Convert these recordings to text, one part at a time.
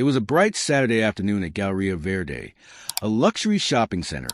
It was a bright Saturday afternoon at Galleria Verde, a luxury shopping center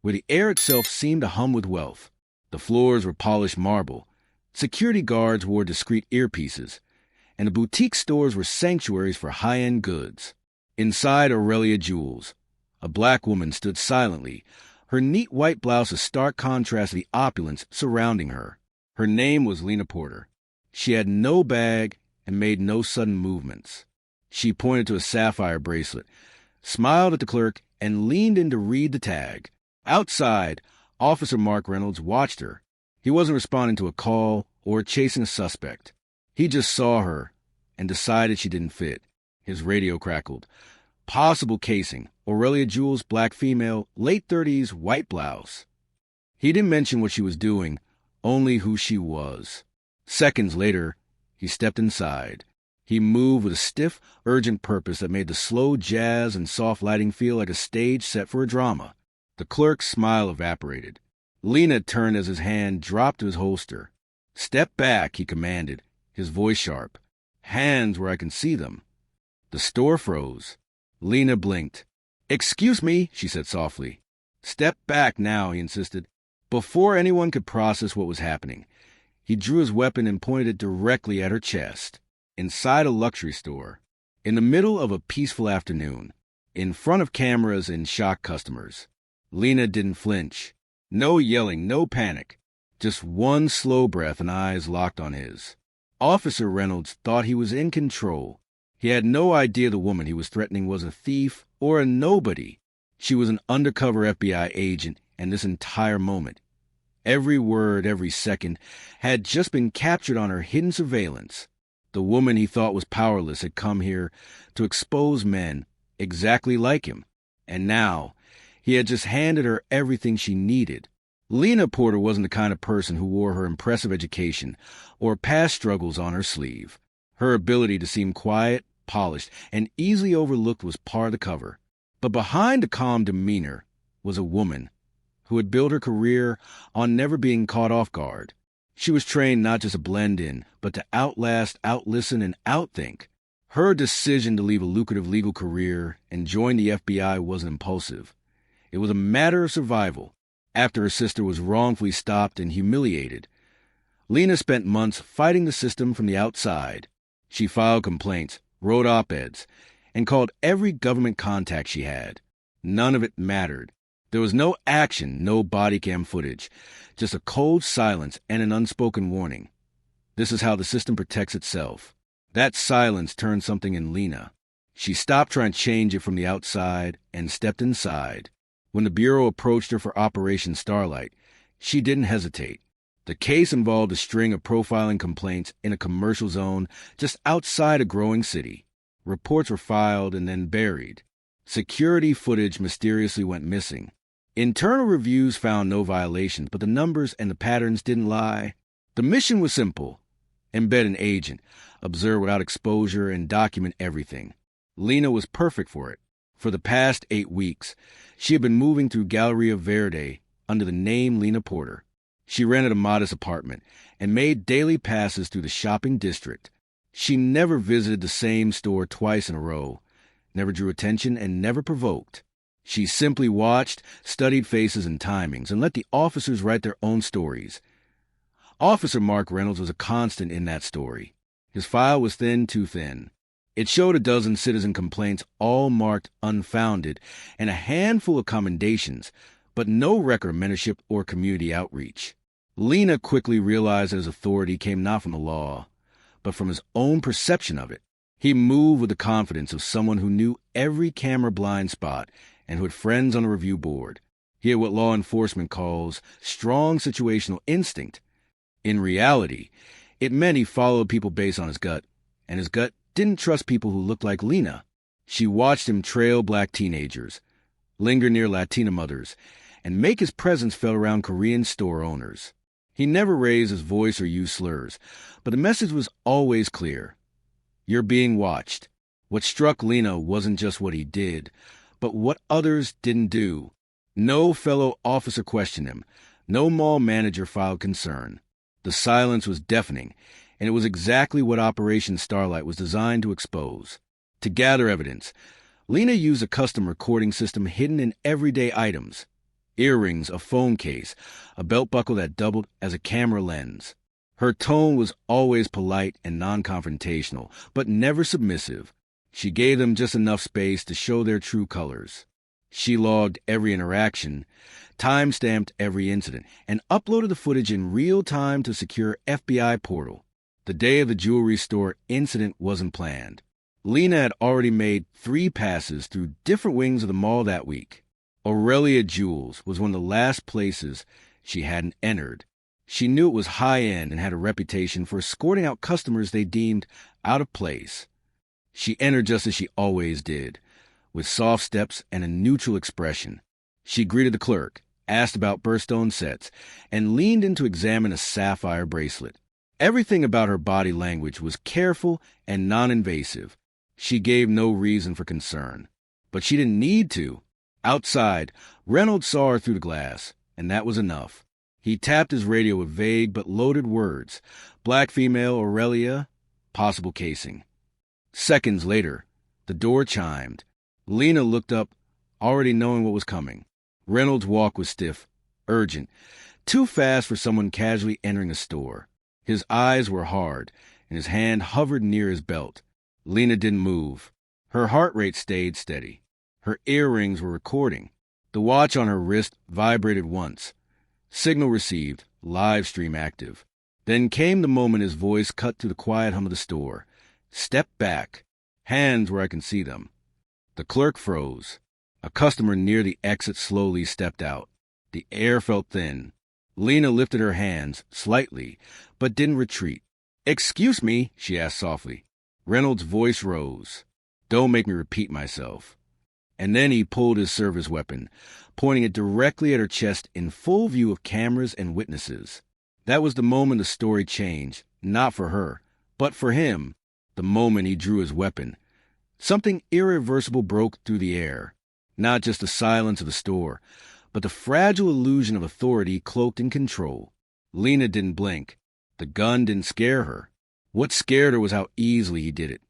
where the air itself seemed to hum with wealth. The floors were polished marble, security guards wore discreet earpieces, and the boutique stores were sanctuaries for high-end goods. Inside Aurelia Jewels, a black woman stood silently, her neat white blouse a stark contrast to the opulence surrounding her. Her name was Lena Porter. She had no bag and made no sudden movements. She pointed to a sapphire bracelet, smiled at the clerk, and leaned in to read the tag. Outside, Officer Mark Reynolds watched her. He wasn't responding to a call or chasing a suspect. He just saw her and decided she didn't fit. His radio crackled. Possible casing, Aurelia Jewels, black female, late 30s, white blouse. He didn't mention what she was doing, only who she was. Seconds later, he stepped inside. He moved with a stiff, urgent purpose that made the slow jazz and soft lighting feel like a stage set for a drama. The clerk's smile evaporated. Lena turned as his hand dropped to his holster. "Step back," he commanded, his voice sharp. "Hands where I can see them." The store froze. Lena blinked. "Excuse me," she said softly. "Step back now," he insisted. Before anyone could process what was happening, he drew his weapon and pointed it directly at her chest. Inside a luxury store, in the middle of a peaceful afternoon, in front of cameras and shocked customers, Lena didn't flinch. No yelling, no panic. Just one slow breath and eyes locked on his. Officer Reynolds thought he was in control. He had no idea the woman he was threatening was a thief or a nobody. She was an undercover FBI agent, and this entire moment, every word, every second, had just been captured on her hidden surveillance. The woman he thought was powerless had come here to expose men exactly like him, and now he had just handed her everything she needed. Lena Porter wasn't the kind of person who wore her impressive education or past struggles on her sleeve. Her ability to seem quiet, polished, and easily overlooked was part of the cover. But behind the calm demeanor was a woman who had built her career on never being caught off guard. She was trained not just to blend in, but to outlast, outlisten, and outthink. Her decision to leave a lucrative legal career and join the FBI wasn't impulsive. It was a matter of survival. After her sister was wrongfully stopped and humiliated, Lena spent months fighting the system from the outside. She filed complaints, wrote op-eds, and called every government contact she had. None of it mattered. There was no action, no body cam footage, just a cold silence and an unspoken warning. This is how the system protects itself. That silence turned something in Lena. She stopped trying to change it from the outside and stepped inside. When the Bureau approached her for Operation Starlight, she didn't hesitate. The case involved a string of profiling complaints in a commercial zone just outside a growing city. Reports were filed and then buried. Security footage mysteriously went missing. Internal reviews found no violations, but the numbers and the patterns didn't lie. The mission was simple: embed an agent, observe without exposure, and document everything. Lena was perfect for it. For the past 8 weeks, she had been moving through Galleria Verde under the name Lena Porter. She rented a modest apartment and made daily passes through the shopping district. She never visited the same store twice in a row, never drew attention, and never provoked. She simply watched, studied faces and timings, and let the officers write their own stories. Officer Mark Reynolds was a constant in that story. His file was thin, too thin. It showed a dozen citizen complaints, all marked unfounded, and a handful of commendations, but no record of mentorship or community outreach. Lena quickly realized that his authority came not from the law, but from his own perception of it. He moved with the confidence of someone who knew every camera blind spot and who had friends on the review board. He had what law enforcement calls strong situational instinct. In reality, it meant he followed people based on his gut, and his gut didn't trust people who looked like Lena. She watched him trail black teenagers, linger near Latina mothers, and make his presence felt around Korean store owners. He never raised his voice or used slurs, but the message was always clear. You're being watched. What struck Lena wasn't just what he did, but what others didn't do. No fellow officer questioned him. No mall manager filed concern. The silence was deafening, and it was exactly what Operation Starlight was designed to expose. To gather evidence, Lena used a custom recording system hidden in everyday items: earrings, a phone case, a belt buckle that doubled as a camera lens. Her tone was always polite and non-confrontational, but never submissive. She gave them just enough space to show their true colors. She logged every interaction, time-stamped every incident, and uploaded the footage in real time to secure FBI portal. The day of the jewelry store incident wasn't planned. Lena had already made 3 passes through different wings of the mall that week. Aurelia Jewels was one of the last places she hadn't entered. She knew it was high-end and had a reputation for escorting out customers they deemed out of place. She entered just as she always did, with soft steps and a neutral expression. She greeted the clerk, asked about birthstone sets, and leaned in to examine a sapphire bracelet. Everything about her body language was careful and non-invasive. She gave no reason for concern. But she didn't need to. Outside, Reynolds saw her through the glass, and that was enough. He tapped his radio with vague but loaded words. Black female Aurelia, possible casing. Seconds later, the door chimed. Lena looked up, already knowing what was coming. Reynolds' walk was stiff, urgent, too fast for someone casually entering a store. His eyes were hard, and his hand hovered near his belt. Lena didn't move. Her heart rate stayed steady. Her earrings were recording. The watch on her wrist vibrated once. Signal received, live stream active. Then came the moment his voice cut through the quiet hum of the store. Step back. Hands where I can see them. The clerk froze. A customer near the exit slowly stepped out. The air felt thin. Lena lifted her hands, slightly, but didn't retreat. "Excuse me," she asked softly. Reynolds' voice rose. "Don't make me repeat myself." And then he pulled his service weapon, pointing it directly at her chest in full view of cameras and witnesses. That was the moment the story changed, not for her, but for him, the moment he drew his weapon. Something irreversible broke through the air. Not just the silence of the store, but the fragile illusion of authority cloaked in control. Lena didn't blink. The gun didn't scare her. What scared her was how easily he did it.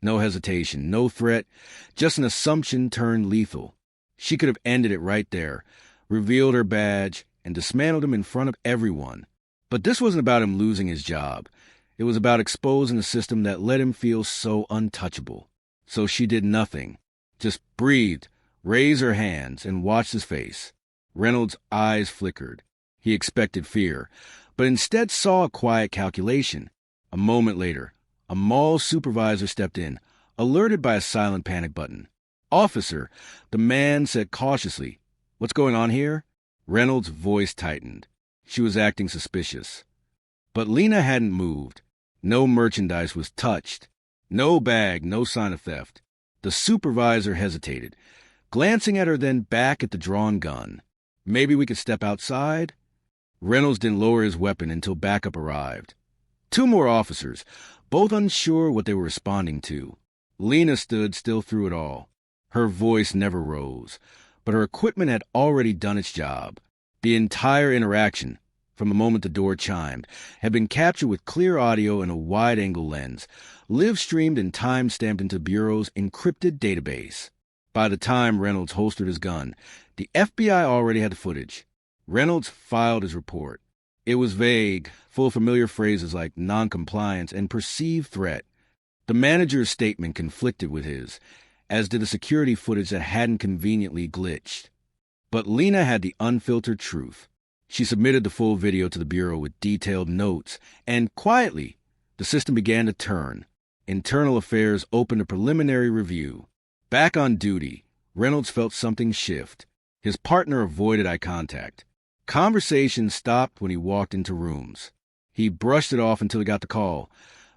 No hesitation, no threat, just an assumption turned lethal. She could have ended it right there, revealed her badge, and dismantled him in front of everyone. But this wasn't about him losing his job. It was about exposing a system that let him feel so untouchable. So she did nothing. Just breathed, raised her hands, and watched his face. Reynolds' eyes flickered. He expected fear, but instead saw a quiet calculation. A moment later, a mall supervisor stepped in, alerted by a silent panic button. "Officer," the man said cautiously. "What's going on here?" Reynolds' voice tightened. She was acting suspicious. But Lena hadn't moved. No merchandise was touched. No bag, no sign of theft. The supervisor hesitated, glancing at her, then back at the drawn gun. "Maybe we could step outside?" Reynolds didn't lower his weapon until backup arrived. 2 more officers, both unsure what they were responding to. Lena stood still through it all. Her voice never rose, but her equipment had already done its job. The entire interaction, from the moment the door chimed, had been captured with clear audio and a wide-angle lens, live-streamed and time-stamped into Bureau's encrypted database. By the time Reynolds holstered his gun, the FBI already had the footage. Reynolds filed his report. It was vague, full of familiar phrases like non-compliance and perceived threat. The manager's statement conflicted with his, as did the security footage that hadn't conveniently glitched. But Lena had the unfiltered truth. She submitted the full video to the Bureau with detailed notes, and quietly, the system began to turn. Internal Affairs opened a preliminary review. Back on duty, Reynolds felt something shift. His partner avoided eye contact. Conversation stopped when he walked into rooms. He brushed it off until he got the call.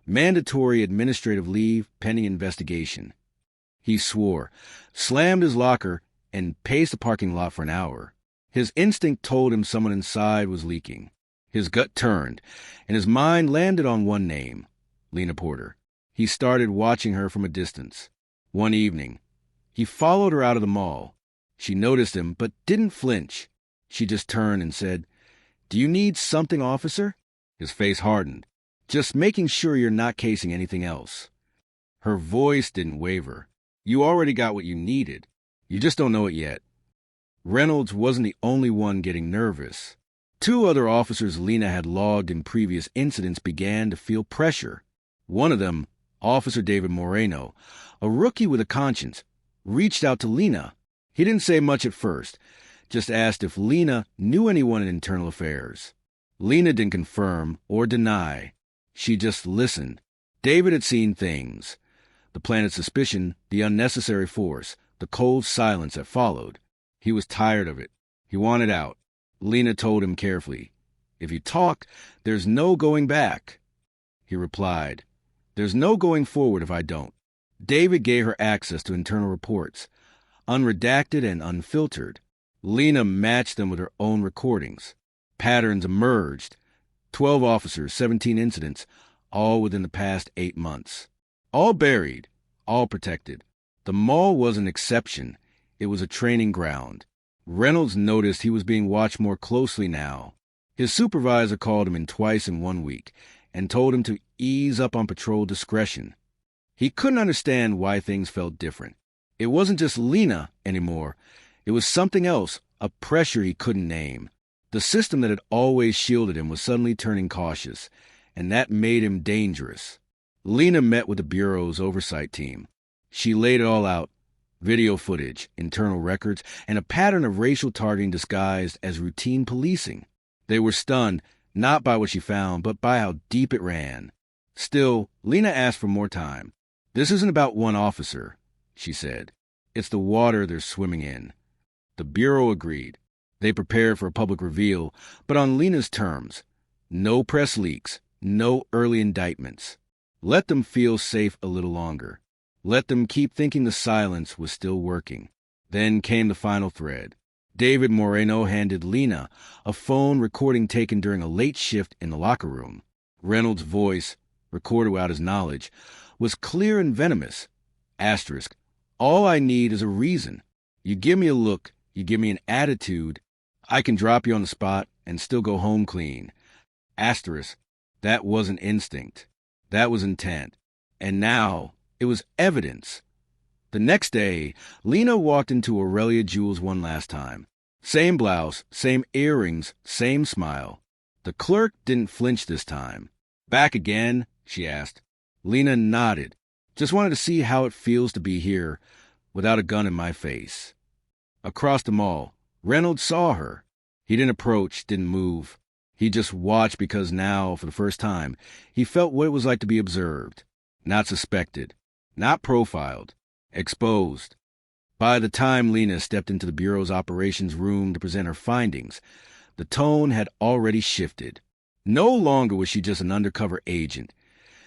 Mandatory administrative leave pending investigation. He swore, slammed his locker, and paced the parking lot for an hour. His instinct told him someone inside was leaking. His gut turned, and his mind landed on one name, Lena Porter. He started watching her from a distance. One evening, he followed her out of the mall. She noticed him, but didn't flinch. She just turned and said, "Do you need something, officer?" His face hardened. "Just making sure you're not casing anything else." Her voice didn't waver. You already got what you needed. You just don't know it yet. Reynolds wasn't the only one getting nervous. Two other officers Lena had logged in previous incidents began to feel pressure. One of them, Officer David Moreno, a rookie with a conscience, reached out to Lena. He didn't say much at first, just asked if Lena knew anyone in internal affairs. Lena didn't confirm or deny. She just listened. David had seen things. The planted suspicion, the unnecessary force, the cold silence that followed. He was tired of it. He wanted out. Lena told him carefully, "If you talk, there's no going back." He replied, "There's no going forward if I don't." David gave her access to internal reports, unredacted and unfiltered. Lena matched them with her own recordings. Patterns emerged. 12 officers, 17 incidents, all within the past 8 months. All buried, all protected. The mall was an exception. It was a training ground. Reynolds noticed he was being watched more closely now. His supervisor called him in twice in 1 week and told him to ease up on patrol discretion. He couldn't understand why things felt different. It wasn't just Lena anymore. It was something else, a pressure he couldn't name. The system that had always shielded him was suddenly turning cautious, and that made him dangerous. Lena met with the Bureau's oversight team. She laid it all out. Video footage, internal records, and a pattern of racial targeting disguised as routine policing. They were stunned, not by what she found, but by how deep it ran. Still, Lena asked for more time. "This isn't about one officer," she said. "It's the water they're swimming in." The Bureau agreed. They prepared for a public reveal, but on Lena's terms. No press leaks, no early indictments. Let them feel safe a little longer. Let them keep thinking the silence was still working. Then came the final thread. David Moreno handed Lena a phone recording taken during a late shift in the locker room. Reynolds' voice, recorded without his knowledge, was clear and venomous. Asterisk, "All I need is a reason. You give me a look, you give me an attitude, I can drop you on the spot and still go home clean." Asterisk, that wasn't instinct. That was intent. And now it was evidence. The next day, Lena walked into Aurelia Jewels one last time. Same blouse, same earrings, same smile. The clerk didn't flinch this time. "Back again?" she asked. Lena nodded. "Just wanted to see how it feels to be here without a gun in my face." Across the mall, Reynolds saw her. He didn't approach, didn't move. He just watched because now, for the first time, he felt what it was like to be observed. Not suspected. Not profiled. Exposed. By the time Lena stepped into the Bureau's operations room to present her findings, the tone had already shifted. No longer was she just an undercover agent.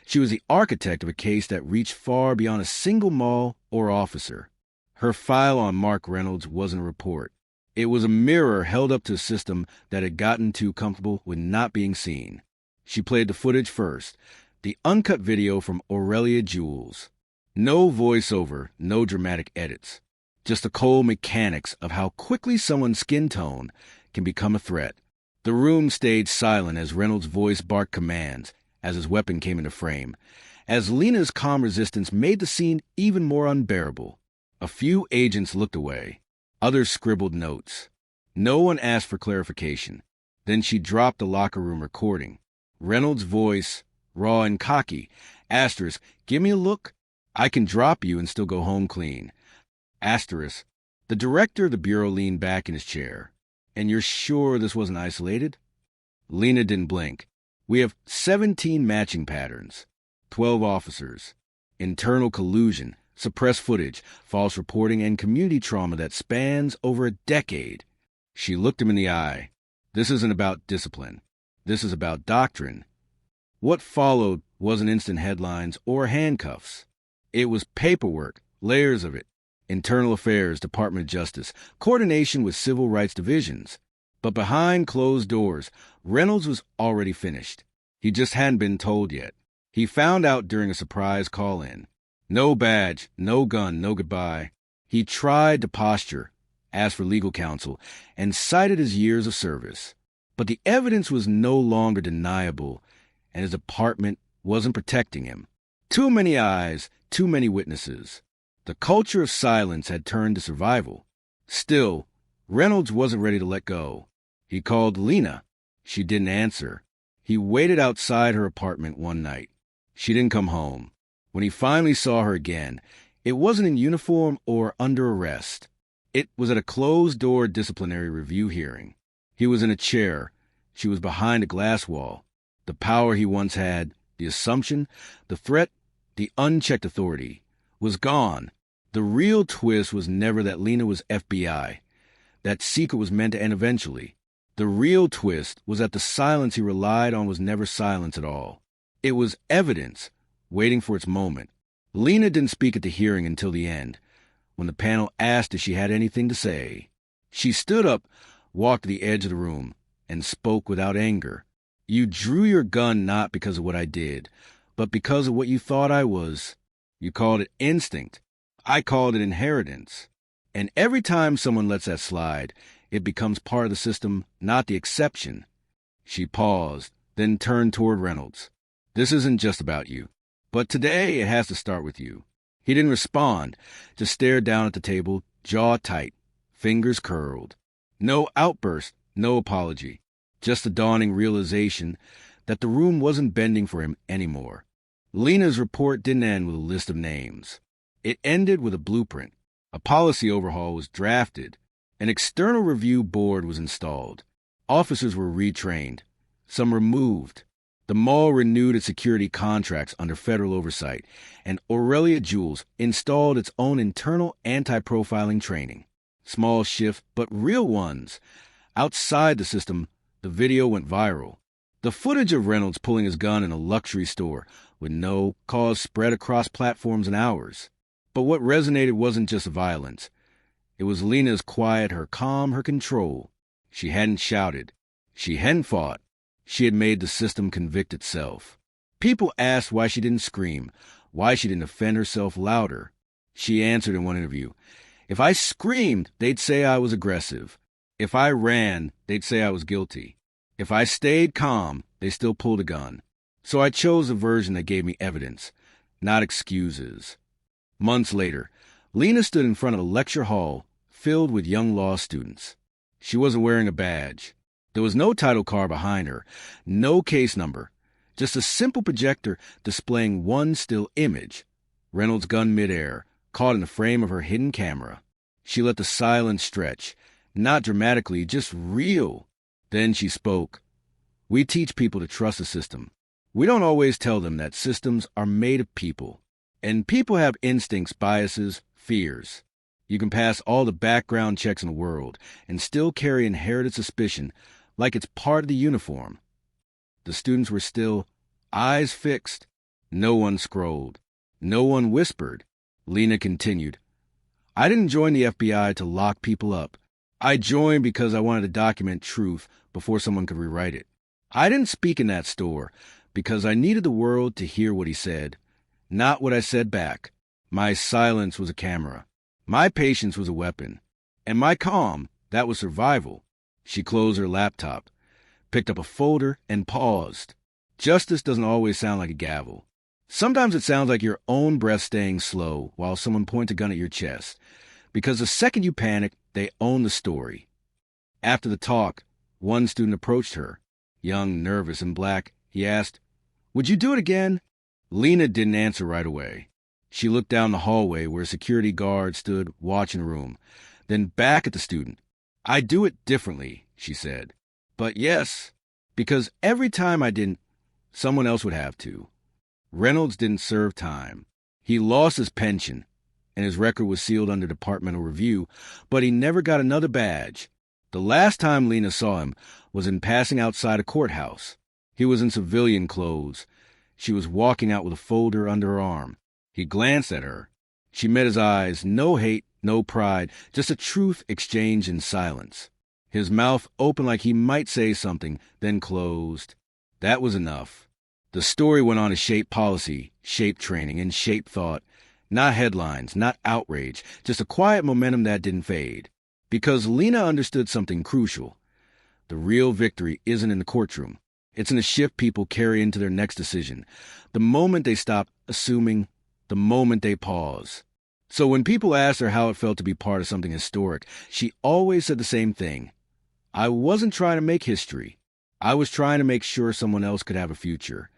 She was the architect of a case that reached far beyond a single mall or officer. Her file on Mark Reynolds wasn't a report. It was a mirror held up to a system that had gotten too comfortable with not being seen. She played the footage first, the uncut video from Aurelia Jewels. No voiceover, no dramatic edits. Just the cold mechanics of how quickly someone's skin tone can become a threat. The room stayed silent as Reynolds' voice barked commands as his weapon came into frame, as Lena's calm resistance made the scene even more unbearable. A few agents looked away. Others scribbled notes. No one asked for clarification. Then she dropped the locker room recording. Reynolds' voice, raw and cocky. Asterisk, "Give me a look. I can drop you and still go home clean." Asterisk, the director of the Bureau leaned back in his chair. "And you're sure this wasn't isolated?" Lena didn't blink. "We have 17 matching patterns, 12 officers, internal collusion, suppressed footage, false reporting, and community trauma that spans over a decade." She looked him in the eye. "This isn't about discipline. This is about doctrine." What followed wasn't instant headlines or handcuffs. It was paperwork, layers of it. Internal Affairs, Department of Justice, coordination with civil rights divisions. But behind closed doors, Reynolds was already finished. He just hadn't been told yet. He found out during a surprise call-in. No badge, no gun, no goodbye. He tried to posture, asked for legal counsel, and cited his years of service. But the evidence was no longer deniable, and his department wasn't protecting him. Too many eyes, too many witnesses. The culture of silence had turned to survival. Still, Reynolds wasn't ready to let go. He called Lena. She didn't answer. He waited outside her apartment one night. She didn't come home. When he finally saw her again, it wasn't in uniform or under arrest. It was at a closed-door disciplinary review hearing. He was in a chair. She was behind a glass wall. The power he once had, the assumption, the threat, the unchecked authority, was gone. The real twist was never that Lena was FBI. That secret was meant to end eventually. The real twist was that the silence he relied on was never silence at all. It was evidence, waiting for its moment. Lena didn't speak at the hearing until the end, when the panel asked if she had anything to say. She stood up, walked to the edge of the room, and spoke without anger. You drew your gun not because of what I did, but because of what you thought I was. You called it instinct. I called it inheritance. And every time someone lets that slide, it becomes part of the system, not the exception. She paused, then turned toward Reynolds. This isn't just about you. But today it has to start with you. He didn't respond, just stared down at the table, jaw tight, fingers curled. No outburst, no apology. Just the dawning realization that the room wasn't bending for him anymore. Lena's report didn't end with a list of names. It ended with a blueprint. A policy overhaul was drafted. An external review board was installed. Officers were retrained. Some removed. The mall renewed its security contracts under federal oversight, and Aurelia Jules installed its own internal anti-profiling training. Small shifts, but real ones. Outside the system, the video went viral. The footage of Reynolds pulling his gun in a luxury store with no cause spread across platforms and hours. But what resonated wasn't just violence. It was Lena's quiet, her calm, her control. She hadn't shouted. She hadn't fought. She had made the system convict itself. People asked why she didn't scream, why she didn't defend herself louder. She answered in one interview, "If I screamed, they'd say I was aggressive. If I ran, they'd say I was guilty. If I stayed calm, they still pulled a gun. So I chose a version that gave me evidence, not excuses." Months later, Lena stood in front of a lecture hall filled with young law students. She wasn't wearing a badge. There was no title card behind her, no case number, just a simple projector displaying one still image, Reynolds' gun midair, caught in the frame of her hidden camera. She let the silence stretch, not dramatically, just real. Then she spoke. We teach people to trust the system. We don't always tell them that systems are made of people. And people have instincts, biases, fears. You can pass all the background checks in the world and still carry inherited suspicion like it's part of the uniform. The students were still, eyes fixed. No one scrolled. No one whispered. Lena continued, I didn't join the FBI to lock people up. I joined because I wanted to document truth before someone could rewrite it. I didn't speak in that store because I needed the world to hear what he said, not what I said back. My silence was a camera. My patience was a weapon. And my calm, that was survival. She closed her laptop, picked up a folder, and paused. Justice doesn't always sound like a gavel. Sometimes it sounds like your own breath staying slow while someone points a gun at your chest. Because the second you panic, they own the story. After the talk, one student approached her. Young, nervous, and black, he asked, Would you do it again? Lena didn't answer right away. She looked down the hallway where a security guard stood watching the room, then back at the student. I'd do it differently, she said. But yes, because every time I didn't, someone else would have to. Reynolds didn't serve time. He lost his pension, and his record was sealed under departmental review, but he never got another badge. The last time Lena saw him was in passing outside a courthouse. He was in civilian clothes. She was walking out with a folder under her arm. He glanced at her. She met his eyes, no hate, no pride, just a truth exchanged in silence. His mouth opened like he might say something, then closed. That was enough. The story went on to shape policy, shape training, and shape thought. Not headlines, not outrage, just a quiet momentum that didn't fade. Because Lena understood something crucial. The real victory isn't in the courtroom. It's in the shift people carry into their next decision. The moment they stop assuming, the moment they pause. So when people asked her how it felt to be part of something historic, she always said the same thing. I wasn't trying to make history. I was trying to make sure someone else could have a future.